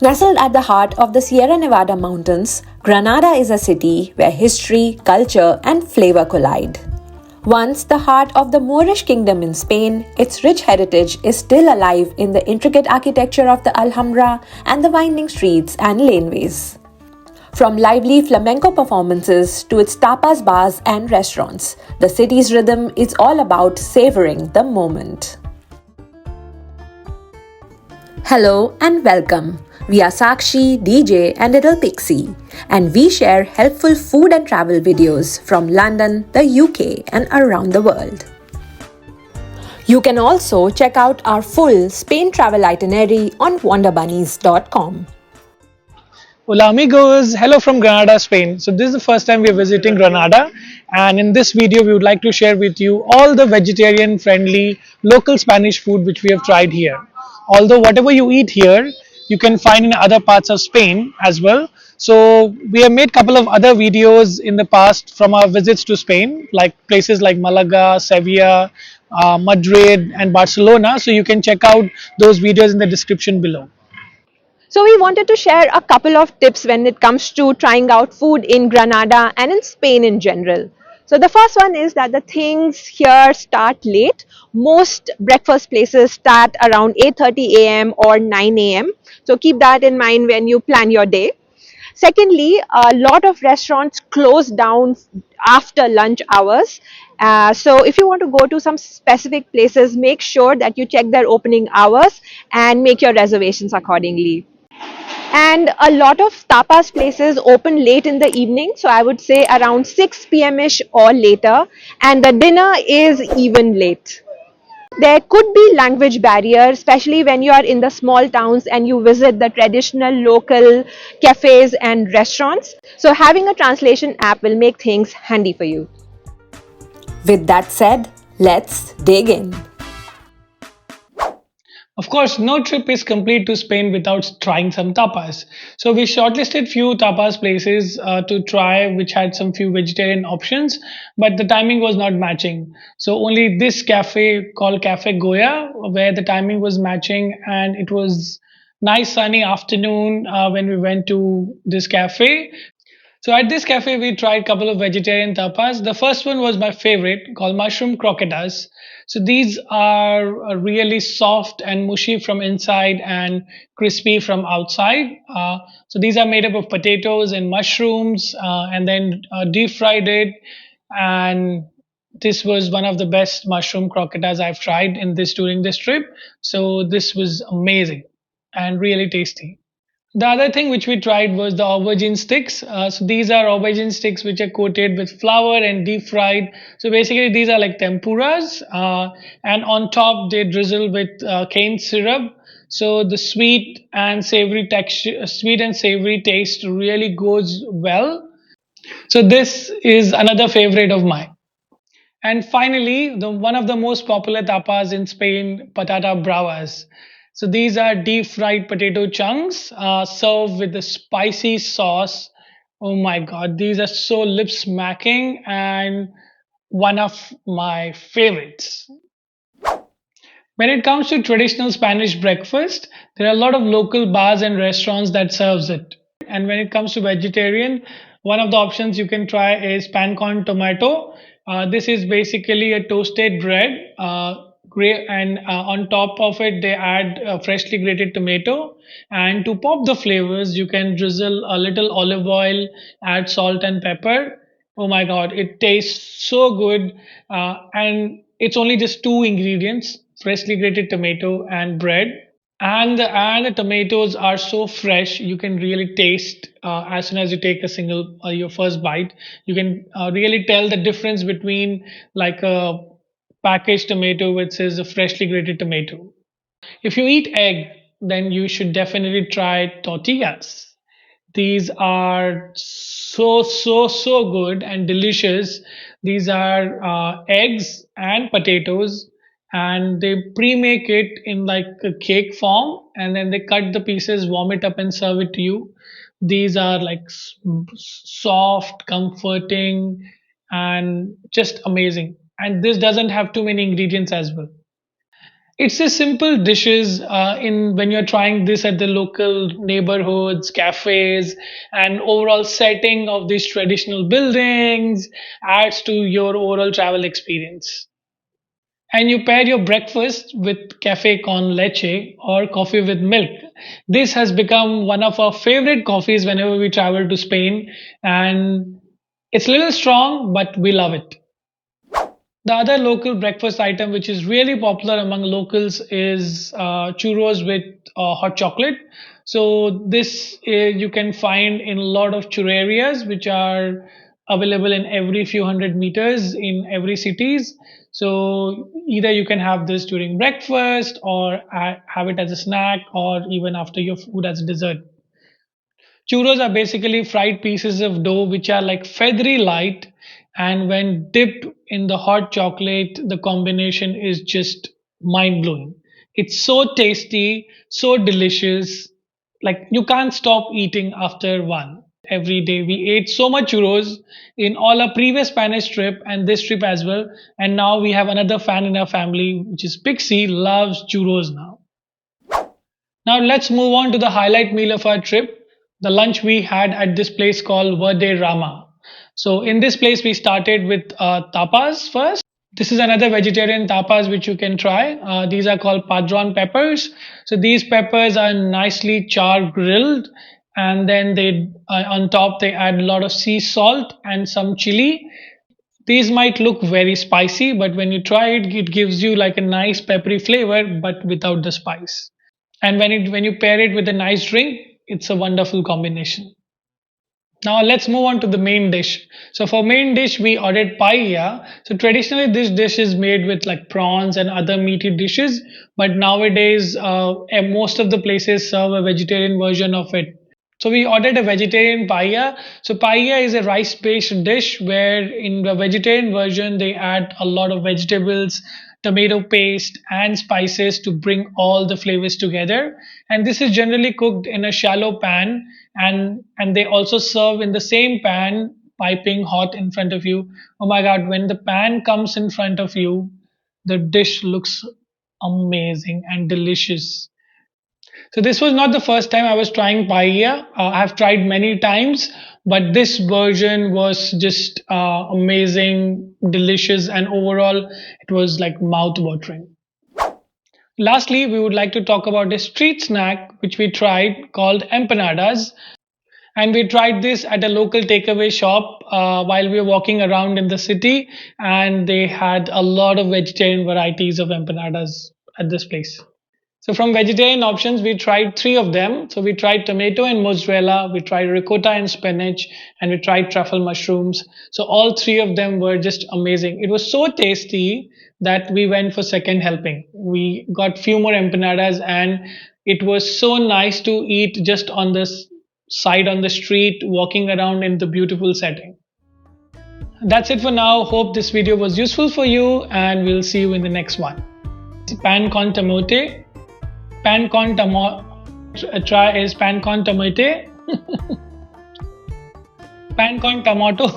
Nestled at the heart of the Sierra Nevada mountains, Granada is a city where history, culture, and flavor collide. Once the heart of the Moorish kingdom in Spain, its rich heritage is still alive in the intricate architecture of the Alhambra and the winding streets and laneways. From lively flamenco performances to its tapas bars and restaurants, the city's rhythm is all about savoring the moment. Hello and welcome. We are Sakshi, DJ, and little Pixie, and we share helpful food and travel videos from London, the UK, and around the world. You can also check out our full Spain travel itinerary on wonderbunnies.com. Hola amigos, hello from Granada, Spain. So this is the first time we are visiting Granada, and in this video we would like to share with you all the vegetarian friendly local Spanish food which we have tried here. Although whatever you eat here, you can find in other parts of Spain as well. So we have made a couple of other videos in the past from our visits to Spain, like places like Malaga, Sevilla, Madrid and Barcelona. So you can check out those videos in the description below. So we wanted to share a couple of tips when it comes to trying out food in Granada and in Spain in general. So the first one is that the things here start late. Most breakfast places start around 8:30 a.m. or 9 a.m. So keep that in mind when you plan your day. Secondly, a lot of restaurants close down after lunch hours. So if you want to go to some specific places, make sure that you check their opening hours and make your reservations accordingly. And a lot of tapas places open late in the evening, so I would say around 6 p.m. ish or later, and the dinner is even late. There could be language barrier, especially when you are in the small towns and you visit the traditional local cafes and restaurants. So having a translation app will make things handy for you. With that said, let's dig in. Of course, no trip is complete to Spain without trying some tapas. So we shortlisted few tapas places to try, which had some few vegetarian options, but the timing was not matching. So only this cafe called Café Goya, where the timing was matching, and it was nice sunny afternoon when we went to this cafe. So at this cafe, we tried a couple of vegetarian tapas. The first one was my favorite, called mushroom croquetas. So these are really soft and mushy from inside and crispy from outside. So these are made up of potatoes and mushrooms, and then deep fried it. And this was one of the best mushroom croquetas I've tried in this during this trip. So this was amazing and really tasty. The other thing which we tried was the aubergine sticks. So these are aubergine sticks which are coated with flour and deep fried. So basically these are like tempuras, and on top they drizzle with cane syrup. So the sweet and savory texture, sweet and savory taste really goes well. So this is another favorite of mine. And finally, the one of the most popular tapas in Spain, patata bravas. So these are deep fried potato chunks served with the spicy sauce. Oh my God, these are so lip smacking and one of my favorites. When it comes to traditional Spanish breakfast, there are a lot of local bars and restaurants that serves it. And when it comes to vegetarian, one of the options you can try is pan con tomato. This is basically a toasted bread, and on top of it they add freshly grated tomato. And to pop the flavors, you can drizzle a little olive oil, add salt and pepper. Oh my God, it tastes so good. And it's only just two ingredients, freshly grated tomato and bread. And the tomatoes are so fresh, you can really taste as soon as you take a single your first bite. You can really tell the difference between like a packaged tomato versus a freshly grated tomato. If you eat egg, then you should definitely try tortillas. These are so good and delicious. These are eggs and potatoes, and they pre-make it in like a cake form, and then they cut the pieces, warm it up, and serve it to you. These are like soft, comforting, and just amazing. And this doesn't have too many ingredients as well. It's a simple dishes in when you're trying this at the local neighborhoods, cafes, and overall setting of these traditional buildings adds to your overall travel experience. And you pair your breakfast with cafe con leche or coffee with milk. This has become one of our favorite coffees whenever we travel to Spain, and it's a little strong, but we love it. The other local breakfast item, which is really popular among locals, is churros with hot chocolate. So this you can find in a lot of churrerias, which are available in every few hundred meters in every cities. So either you can have this during breakfast, or have it as a snack, or even after your food as a dessert. Churros are basically fried pieces of dough which are like feathery light, and when dipped in the hot chocolate, the combination is just mind blowing. It's so tasty, so delicious. Like you can't stop eating after one. Every day we ate so much churros in all our previous Spanish trip and this trip as well. And now we have another fan in our family, which is Pixie, loves churros now. Now let's move on to the highlight meal of our trip, the lunch we had at this place called Verde Rama. So in this place we started with tapas first. This is another vegetarian tapas which you can try. These are called padron peppers. So these peppers are nicely char grilled, and then they on top they add a lot of sea salt and some chili. These might look very spicy, but when you try it, it gives you like a nice peppery flavor, but without the spice. And when you pair it with a nice drink, it's a wonderful combination. Now let's move on to the main dish. So for main dish we ordered paella. So traditionally this dish is made with like prawns and other meaty dishes, but nowadays most of the places serve a vegetarian version of it. So we ordered a vegetarian paella. So paella is a rice-based dish where in the vegetarian version they add a lot of vegetables, tomato paste, and spices to bring all the flavors together. And this is generally cooked in a shallow pan, and they also serve in the same pan, piping hot in front of you. Oh my God! When the pan comes in front of you, the dish looks amazing and delicious. So this was not the first time I was trying paella. I have tried many times, but this version was just amazing, delicious, and overall it was like mouth watering. Lastly, we would like to talk about a street snack which we tried called empanadas. And we tried this at a local takeaway shop while we were walking around in the city, and they had a lot of vegetarian varieties of empanadas at this place. So from vegetarian options, we tried three of them. So we tried tomato and mozzarella, we tried ricotta and spinach, and we tried truffle mushrooms. So all three of them were just amazing. It was so tasty that we went for second helping. We got few more empanadas, and it was so nice to eat just on this side on the street, walking around in the beautiful setting. That's it for now. Hope this video was useful for you, and we'll see you in the next one. Pan con tomato. Pan con tomato. Try is pan con tomato. Pan con tomato.